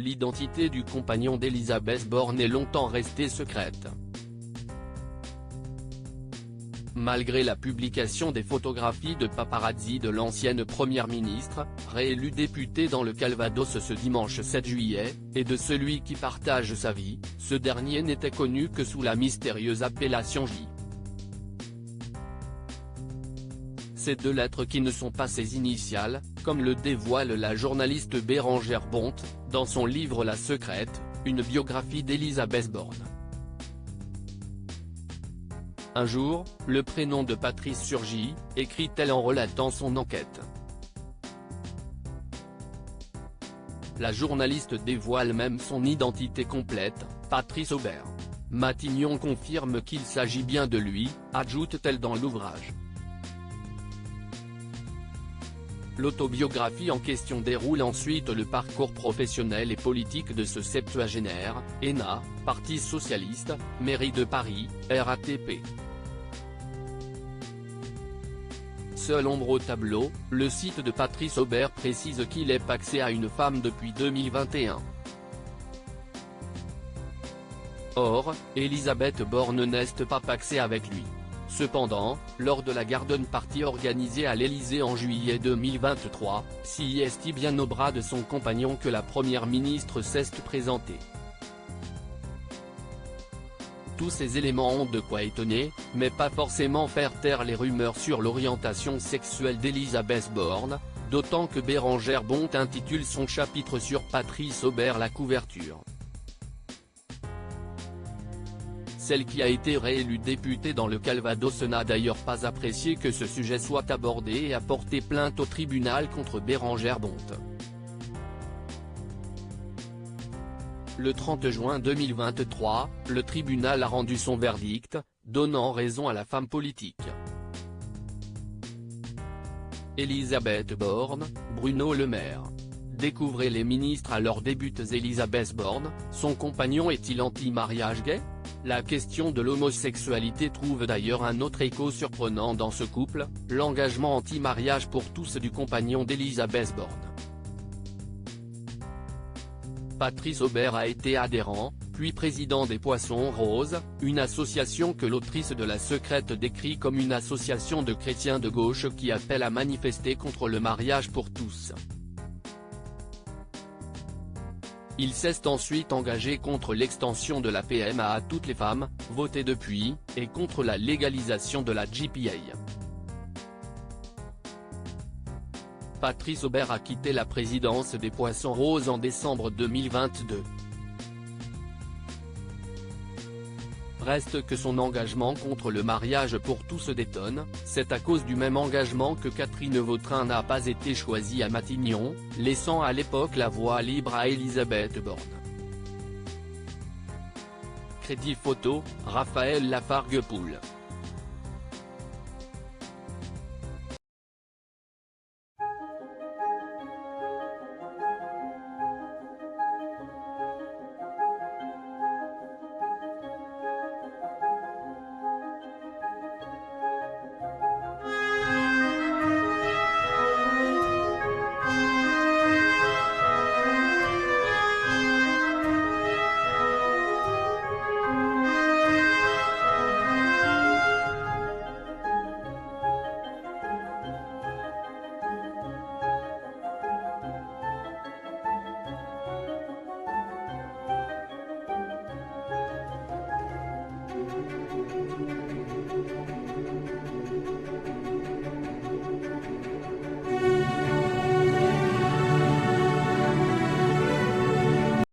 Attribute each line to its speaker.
Speaker 1: l'identité du compagnon d'Elisabeth Borne est longtemps restée secrète. Malgré la publication des photographies de paparazzi de l'ancienne première ministre, réélue députée dans le Calvados ce dimanche 7 juillet, et de celui qui partage sa vie, ce dernier n'était connu que sous la mystérieuse appellation J. Ces deux lettres qui ne sont pas ses initiales, comme le dévoile la journaliste Bérengère Bonte, dans son livre La Secrète, une biographie d'Elisabeth Borne. Un jour, le prénom de Patrice surgit, écrit-elle en relatant son enquête. La journaliste dévoile même son identité complète, Patrice Aubert. Matignon confirme qu'il s'agit bien de lui, ajoute-t-elle dans l'ouvrage. L'autobiographie en question déroule ensuite le parcours professionnel et politique de ce septuagénaire, ENA, Parti socialiste, Mairie de Paris, RATP. Seule ombre au tableau, le site de Patrice Aubert précise qu'il est pacsé à une femme depuis 2021. Or, Elisabeth Borne n'est pas pacsée avec lui. Cependant, lors de la garden party organisée à l'Élysée en juillet 2023, s'y est bien au bras de son compagnon que la première ministre s'est présentée. Tous ces éléments ont de quoi étonner, mais pas forcément faire taire les rumeurs sur l'orientation sexuelle d'Elisabeth Borne, d'autant que Bérengère Bonte intitule son chapitre sur Patrice Aubert la couverture. Celle qui a été réélue députée dans le Calvados n'a d'ailleurs pas apprécié que ce sujet soit abordé et a porté plainte au tribunal contre Bérengère Bonte. Le 30 juin 2023, le tribunal a rendu son verdict, donnant raison à la femme politique. Elisabeth Borne, Bruno Le Maire. Découvrez les ministres à leurs débuts. Elisabeth Borne, son compagnon est-il anti-mariage gay? La question de l'homosexualité trouve d'ailleurs un autre écho surprenant dans ce couple, l'engagement anti-mariage pour tous du compagnon d'Elisabeth Borne. Patrice Aubert a été adhérent, puis président des Poissons Roses, une association que l'autrice de La Secrète décrit comme une association de chrétiens de gauche qui appelle à manifester contre le mariage pour tous. Il s'est ensuite engagé contre l'extension de la PMA à toutes les femmes, votée depuis, et contre la légalisation de la GPA. Patrice Aubert a quitté la présidence des Poissons Roses en décembre 2022. Reste que son engagement contre le mariage pour tous détonne, c'est à cause du même engagement que Catherine Vautrin n'a pas été choisie à Matignon, laissant à l'époque la voie libre à Elisabeth Borne. Crédit photo, Raphaël Lafargue-Poul.